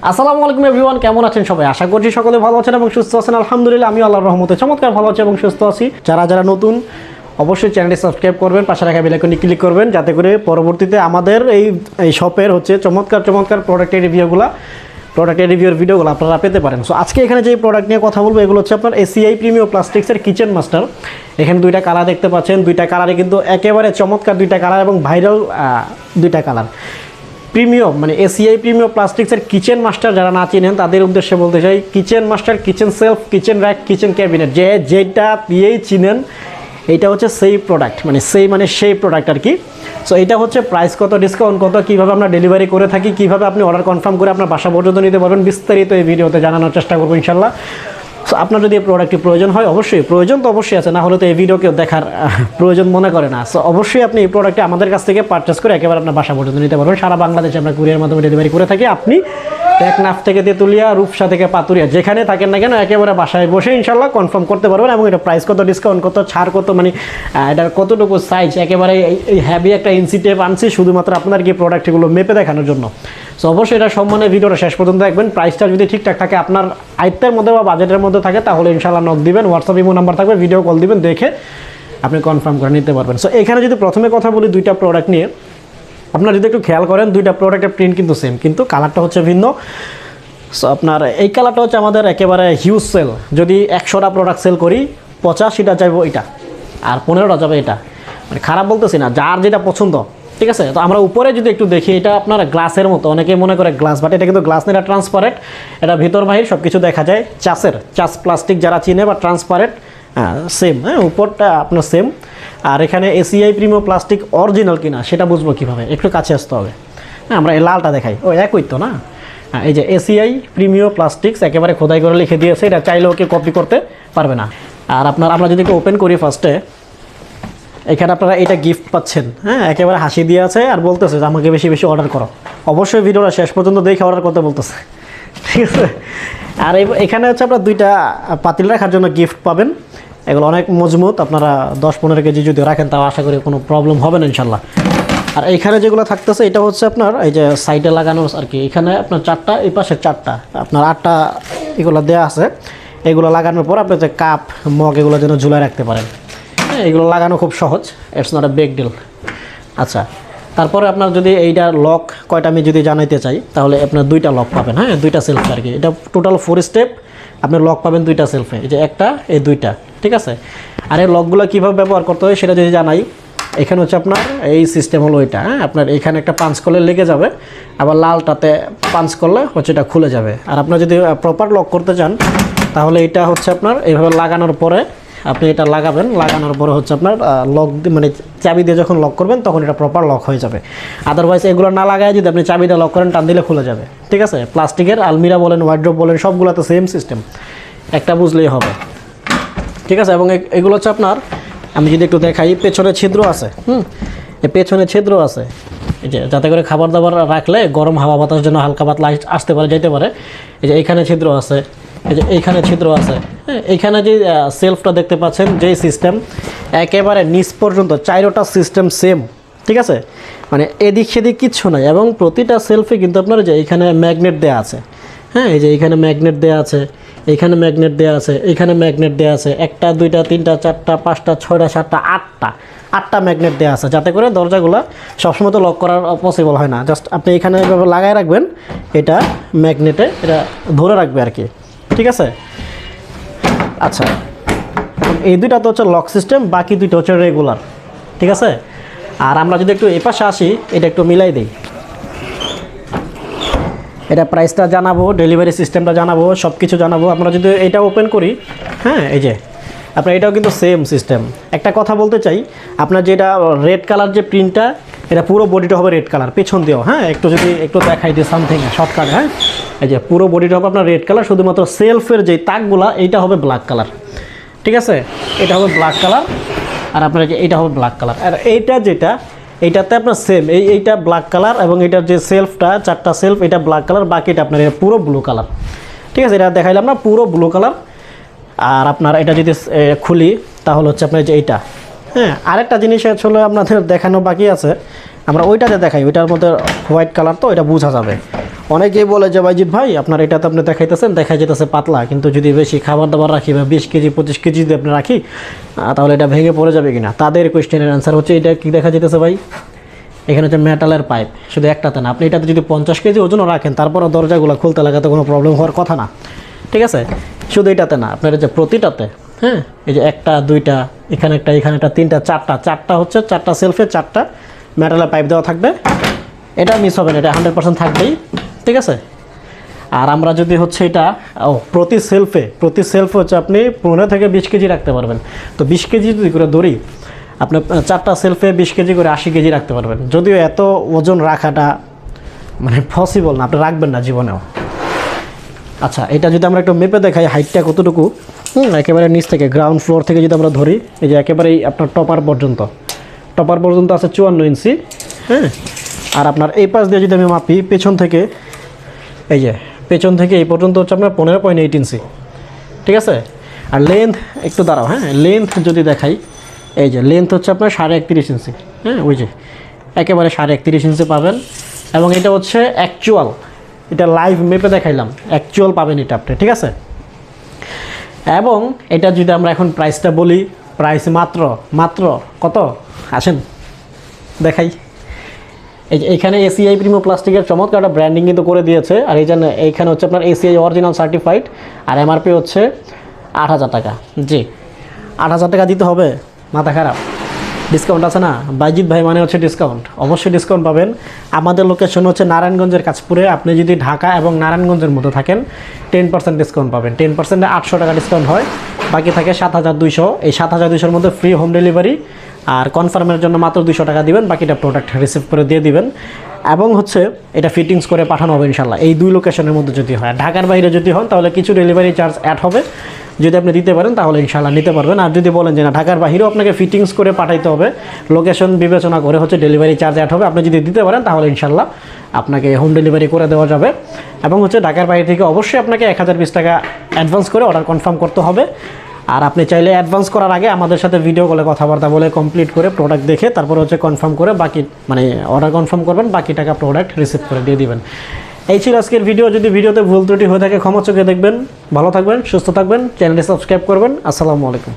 আসসালামু আলাইকুম এভরিওয়ান, কেমন আছেন সবাই? আশা করছি সকলে ভালো আছেন এবং সুস্থ আছেন। আলহামদুলিল্লাহ আমি আল্লাহর রহমতে চমৎকার ভালো আছি এবং সুস্থ আছি। যারা নতুন অবশ্যই চ্যানেলটি সাবস্ক্রাইব করবেন, পাশে রাখা বেল আইকনে ক্লিক করবেন, যাতে করে পরবর্তীতে আমাদের এই শপের চমৎকার প্রোডাক্টের রিভিউর ভিডিওগুলো আপনারা পেতে পারেন। সো আজকে এখানে যে প্রোডাক্ট নিয়ে কথা বলবো এগুলো হচ্ছে আপনার এসিআই প্রিমিয়াম প্লাস্টিক্সের কিচেন মাস্টার। এখানে দুইটা কালার দেখতে পাচ্ছেন, দুইটা কালারে কিন্তু একেবারে চমৎকার দুইটা কালার এবং ভাইরাল দুইটা কালার। প্রিমিয়াম মানে এসিআই প্রিমিয়াম প্লাস্টিক্সের কিচেন মাস্টার যারা না চিনেন তাদের উদ্দেশ্যে বলতে চাই, kitchen master, kitchen self, kitchen rack, kitchen cabinet, যেটা দিয়েই চিনেন এইটা হচ্ছে সেই প্রোডাক্ট, সেই প্রোডাক্ট আর কি। সো এটা হচ্ছে প্রাইস কত, ডিসকাউন্ট কত, কীভাবে আমরা ডেলিভারি করে থাকি, কীভাবে আপনি অর্ডার কনফার্ম করে আপনার বাসা পর্যন্ত নিতে পারবেন, বিস্তারিত এই ভিডিওতে জানানোর চেষ্টা করবো ইনশাল্লাহ। সো আপনার যদি এই প্রোডাক্টটি প্রয়োজন হয়, প্রয়োজন তো অবশ্যই আছে, না হলে তো এই ভিডিও কেউ দেখার প্রয়োজন মনে করে না। সো অবশ্যই আপনি এই প্রোডাক্টটি আমাদের কাছ থেকে পারচেস করে একেবারে আপনার বাসা পর্যন্ত নিতে পারবেন। সারা বাংলাদেশে আমরা কুরিয়ার মাধ্যমে ডেলিভারি করে থাকি। আপনি টেকনাফ থেকে তেঁতুলিয়া, রূপসা থেকে পাতুরিয়া, যেখানে থাকেন না কেন একেবারে বাসায় বসে ইনশাল্লাহ কনফার্ম করতে পারবেন। এবং এটা প্রাইস কত, ডিসকাউন্ট কত, ছাড় কত, এটার কতটুকু সাইজ, একেবারে এই হ্যাভি একটা ইঞ্চি টেপ আনছি শুধুমাত্র আপনার কি প্রোডাক্টগুলো মেপে দেখানোর জন্য। সো অবশ্যই এটা সম্মানে ভিডিওটা শেষ পর্যন্ত দেখবেন। প্রাইসটা যদি ঠিকঠাক থাকে, আপনার আয়ত্তের মধ্যে বা বাজেটের মধ্যে থাকে, তাহলে ইনশাল্লাহ নক দিবেন, হোয়াটসঅ্যাপ ইমো নাম্বার থাকবে, ভিডিও কল দিবেন, দেখে আপনি কনফার্ম করে নিতে পারবেন। সো এখানে যদি প্রথমে কথা বলি দুইটা প্রোডাক্ট নিয়ে, আপনারা যদি একটু খেয়াল করেন দুইটা প্রোডাক্টের প্রিন্ট কিন্তু সেম, কিন্তু কালারটা হচ্ছে ভিন্ন। সো আপনার এই কালারটা হচ্ছে আমাদের একেবারে হিউজ সেল। যদি 100টা প্রোডাক্ট সেল করি, 85টা যাবো এটা আর 15টা যাবে এটা। খারাপ বলতেছি না, যার যেটা পছন্দ, ঠিক আছে। তো আমরা উপরে যদি একটু দেখি, এটা আপনার গ্লাসের মতো, অনেকে মনে করে গ্লাস, বাট এটা কিন্তু গ্লাস না, এটা ট্রান্সপারেন্ট। এটা ভিতর বাহির সব কিছু দেখা যায়। চাষ প্লাস্টিক যারা চিনে বা ট্রান্সপারেন্ট, সেম, উপরটা আপনার সেম। আর এখানে এসিআই প্রিমিয়াম প্লাস্টিক অরিজিনাল কিনা সেটা বুঝবো কীভাবে, একটু কাছে আসতে হবে। আমরা এই লালটা দেখাই, একই তো না। এই যে এসিআই প্রিমিয়াম প্লাস্টিক্স একেবারে খোদাই করে লিখে দিয়েছে, এটা চাইলেও কেউ কপি করতে পারবে না। আর আমরা যদি ওপেন করি ফার্স্টে, এখানে আপনারা এটা গিফট পাচ্ছেন, একেবারে হাসি দিয়ে আছে আর বলতেছে যে আমাকে বেশি বেশি অর্ডার করো। অবশ্যই ভিডিওটা শেষ পর্যন্ত দেখে অর্ডার করতে বলতেছে, ঠিক আছে। আর এখানে হচ্ছে আপনার দুইটা পাতিল রাখার জন্য গিফট পাবেন। এগুলো অনেক মজবুত, আপনারা 10-15 কেজি যদি রাখেন তাও আশা করি কোনো প্রবলেম হবে না ইনশাল্লাহ। আর এইখানে যেগুলো থাকতেছে এটা হচ্ছে আপনার এই যে সাইডে লাগানো আর কি, এখানে আপনার 4টা, এই পাশে 4টা, আপনার 8টা এগুলো দেওয়া আছে। এগুলো লাগানোর পর আপনি যে কাপ, মগ এগুলো যেন ঝুলায় রাখতে পারেন। এগুলো লাগানো খুব সহজ, it's not a big deal. আচ্ছা, তারপরে আপনার যদি এইটার লক কয়টা আমি যদি জানাইতে চাই, তাহলে আপনার 2টা লক পাবেন, দুইটা সেলফে আর কি। এটা টোটাল 4 স্টেপ, আপনি লক পাবেন 2টা সেলফে, এই যে একটা, এই 2টা, ঠিক আছে। আর এই লকগুলো কীভাবে ব্যবহার করতে হয় সেটা যদি জানাই, এখানে হচ্ছে আপনার এই সিস্টেম হলো এটা, আপনার এখানে একটা পাঞ্চ করলে লেগে যাবে, আবার লালটাতে পাঞ্চ করলে হচ্ছে এটা খুলে যাবে। আর আপনার যদি প্রপার লক করতে চান, তাহলে এটা হচ্ছে আপনার এইভাবে লাগানোর পরে আপনি এটা লাগাবেন, লাগানোর পরে হচ্ছে আপনার লক চাবি দিয়ে যখন লক করবেন তখন এটা প্রপার লক হয়ে যাবে। আদারওয়াইজ এগুলো না লাগায় যদি আপনি চাবি দিয়ে লক করেন, টান দিলে খুলে যাবে, ঠিক আছে। প্লাস্টিকের আলমিরা বলেন, ওয়ার্ড্রপ বলেন, সবগুলোতে সেম সিস্টেম, একটা বুঝলেই হবে, ঠিক আছে। এবং এগুলো হচ্ছে আপনার, আমি যদি একটু দেখাই, পেছনে ছিদ্র আছে, এই পেছনে ছিদ্র আছে, এই যে যাতে করে খাবার দাবার রাখলে গরম হাওয়া বাতাস যেন হালকা পাতলা আসতে পারে, যেতে পারে। এই যে এইখানে ছিদ্র আছে, এই যে এইখানে ছিদ্র আছে, এইখানে যে সেলফটা দেখতে পাচ্ছেন, যেই সিস্টেম একেবারে নিচ পর্যন্ত 4টা সিস্টেম সেম, ঠিক আছে। এদিক সেদিক কিচ্ছু নাই। এবং প্রতিটা সেলফে কিন্তু আপনার যে এইখানে ম্যাগনেট দেওয়া আছে, এই যে এইখানে ম্যাগনেট দেওয়া আছে, এইখানে ম্যাগনেট দেওয়া আছে, এইখানে ম্যাগনেট দেওয়া আছে, 1টা 2টা 3টা 4টা 5টা 6টা 7টা 8টা ম্যাগনেট দেওয়া আছে, যাতে করে দরজাগুলো সবসময় তো লক করার পসিবল হয় না। জাস্ট আপনি এখানে এভাবে লাগাই রাখবেন, এটা ম্যাগনেটে এটা ধরে রাখবে আর কি, ঠিক আছে। আচ্ছা, এই 2টা তো হচ্ছে লক সিস্টেম, বাকি 2টা হচ্ছে রেগুলার, ঠিক আছে। আর আমরা যদি একটু এই পাশে আসি, এটা একটু মিলাই দিই, এটা প্রাইসটা জানাবো, ডেলিভারি সিস্টেমটা জানাবো, সব কিছু জানাবো। আমরা যদি এটা ওপেন করি, এই যে আপনার এটাও কিন্তু সেম সিস্টেম। একটা কথা বলতে চাই, আপনার যেটা রেড কালার যে প্রিন্টটা, এটা পুরো বডিটা হবে রেড কালার, পেছন দিয়েও, একটু দেখাই দিই সামথিং শর্টকাট, এই যে পুরো বডিটা হবে আপনার রেড কালার, শুধুমাত্র সেলফের যে তাকগুলা এইটা হবে ব্ল্যাক কালার, ঠিক আছে। এটা হবে ব্ল্যাক কালার, আর আপনার এইটা হবে ব্ল্যাক কালার। আর এইটা যেটা, এইটাতে আপনার সেম, এইটা ব্ল্যাক কালার, এবং এটার যে সেলফটা 4টা সেলফ, এটা ব্ল্যাক কালার, বাকিটা আপনার এটা পুরো ব্লু কালার, ঠিক আছে। এটা দেখাইলাম না, পুরো ব্লু কালার। আর আপনার এটা যদি খুলি, তাহলে হচ্ছে আপনার যে এইটা, আরেকটা জিনিস আসলে আপনাদের দেখানো বাকি আছে, আমরা ওইটাতে দেখাই, ওইটার মধ্যে হোয়াইট কালার, তো এটা বোঝা যাবে। অনেকেই বলে যে বাইজিৎ ভাই আপনার এটাতে আপনি দেখাইতেছেন, দেখা যেতেছে পাতলা, কিন্তু যদি বেশি খাবার দাবার রাখি বা 20 কেজি 25 কেজি যদি আপনি রাখি তাহলে এটা ভেঙে পড়ে যাবে কিনা। তাদের কোয়েশ্চেনের অ্যান্সার হচ্ছে এটা কি দেখা যেতেছে ভাই, এখানে হচ্ছে মেটালের পাইপ, শুধু একটাতে না, আপনি এটাতে যদি 50 কেজি ওজনও রাখেন তারপরও দরজাগুলো খুলতে লাগাতে কোনো প্রবলেম হওয়ার কথা না, ঠিক আছে। শুধু এটাতে না, আপনার যে প্রতিটাতে, হ্যাঁ, এই যে একটা দুইটা এখানে একটা তিনটা চারটা হচ্ছে 4টা সেলফে 4টা মেটালের পাইপ দেওয়া থাকবে। এটা মিস হবে না, এটা 100% থাকবেই, ঠিক আছে। আর আমরা যদি হচ্ছে এটা প্রতি সেলফে হচ্ছে আপনি 15 থেকে 20 কেজি রাখতে পারবেন। তো 20 কেজি যদি করে ধরি, আপনার 4টা সেলফে 20 কেজি করে 80 কেজি রাখতে পারবেন। যদিও এত ওজন রাখাটা মানে পসিবল না, আপনি রাখবেন না জীবনেও। আচ্ছা, এটা যদি আমরা একটু মেপে দেখাই হাইটটা কতটুকু, একেবারে নিচ থেকে গ্রাউন্ড ফ্লোর থেকে যদি আমরা ধরি, এই যে একেবারেই আপনার টপার পর্যন্ত আছে 54 ইঞ্চি, হ্যাঁ। আর আপনার এই পাশ দিয়ে যদি আমি মাপি পেছন থেকে এই পর্যন্ত হচ্ছে আপনার 15.8 ইঞ্চি, ঠিক আছে। আর লেন্থ একটু দাঁড়াও, হ্যাঁ, লেন্থ যদি দেখাই, এই যে লেন্থ হচ্ছে আপনার 31.5 ইঞ্চি, হ্যাঁ, ওই যে একেবারে 31.5 ইঞ্চি পাবেন। এবং এটা হচ্ছে অ্যাকচুয়াল, এটা লাইভ মেপে দেখাইলাম, অ্যাকচুয়াল পাবেন এটা আপনি, ঠিক আছে। এবং এটা যদি আমরা এখন প্রাইসটা বলি, প্রাইস মাত্র কত আসেন দেখাই। এই যে এইখানে এসিআই প্রিমিয়াম প্লাস্টিকের চমৎকার একটা ব্র্যান্ডিং কিন্তু করে দিয়েছে। আর এই জন্য এইখানে হচ্ছে আপনার এসিআই অরিজিনাল সার্টিফাইড, আর এমআরপি হচ্ছে 8,000 টাকা। জি, 8,000 টাকা দিতে হবে, মাথা খারাপ। ডিসকাউন্ট আছে না, বাইজিৎ ভাই মানে হচ্ছে ডিসকাউন্ট, অবশ্যই ডিসকাউন্ট পাবেন। আমাদের লোকেশন হচ্ছে নারায়ণগঞ্জের কাছপুরে। আপনি যদি ঢাকা এবং নারায়ণগঞ্জের মধ্যে থাকেন 10% ডিসকাউন্ট পাবেন। 10% 800 টাকা ডিসকাউন্ট হয়, বাকি থাকে 7,200। এই 7,200-র মধ্যে ফ্রি হোম ডেলিভারি, আর কনফার্মের জন্য মাত্র 200 টাকা দিবেন, বাকিটা প্রোডাক্ট রিসিভ করে দিয়ে দিবেন। এবং হচ্ছে এটা ফিটিংস করে পাঠানো হবে ইনশাল্লাহ, এই 2 লোকেশনের মধ্যে যদি হয়। ঢাকার বাইরে যদি হন তাহলে কিছু ডেলিভারি চার্জ অ্যাড হবে, যদি আপনি দিতে পারেন তাহলে ইনশাল্লাহ নিতে পারবেন। আর যদি বলেন যে না ঢাকার বাইরেও আপনাকে ফিটিংস করে পাঠাইতে হবে, লোকেশন বিবেচনা করে হচ্ছে ডেলিভারি চার্জ অ্যাড হবে, আপনি যদি দিতে পারেন তাহলে ইনশাল্লাহ আপনাকে হোম ডেলিভারি করে দেওয়া যাবে। এবং হচ্ছে ঢাকার বাইরে থেকে অবশ্যই আপনাকে 1020 টাকা অ্যাডভান্স করে অর্ডার কনফার্ম করতে হবে। আর আপনি চাইলে অ্যাডভান্স করার আগে আমাদের সাথে ভিডিও কলে কথাবার্তা বলে কমপ্লিট করে প্রোডাক্ট দেখে তারপর হচ্ছে কনফার্ম করে বাকি মানে অর্ডার কনফার্ম করবেন, বাকি টাকা প্রোডাক্ট রিসিভ করে দিয়ে দিবেন। এই ছিল আজকের ভিডিও। যদি ভিডিওতে ভুল ত্রুটি হয়ে থাকে ক্ষমা চোখে দেখবেন। ভালো থাকবেন, সুস্থ থাকবেন, চ্যানেলটি সাবস্ক্রাইব করবেন। আসসালামু আলাইকুম।